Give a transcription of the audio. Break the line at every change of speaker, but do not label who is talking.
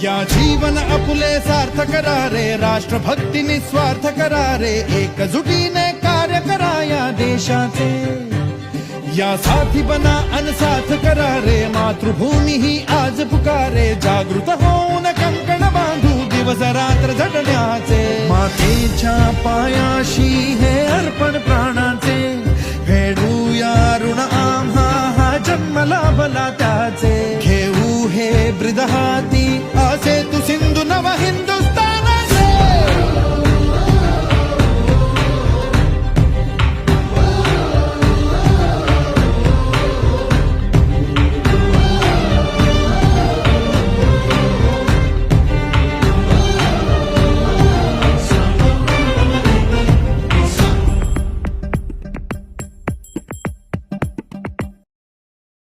या जीवन आपुले सार्थ करा रे, राष्ट्रभक्ती निस्वार्थ करा रे, एकजुटीने कार्य करा या देशाचे. या साथी बना अनसाथ करा रे, मातृभूमी ही आज पुकारे. जागृत होऊन कंकण बांधू दिवस रात्र झटण्याचे. मातेच्या पायाशी हे अर्पण प्राणाचे, फेडूया ऋण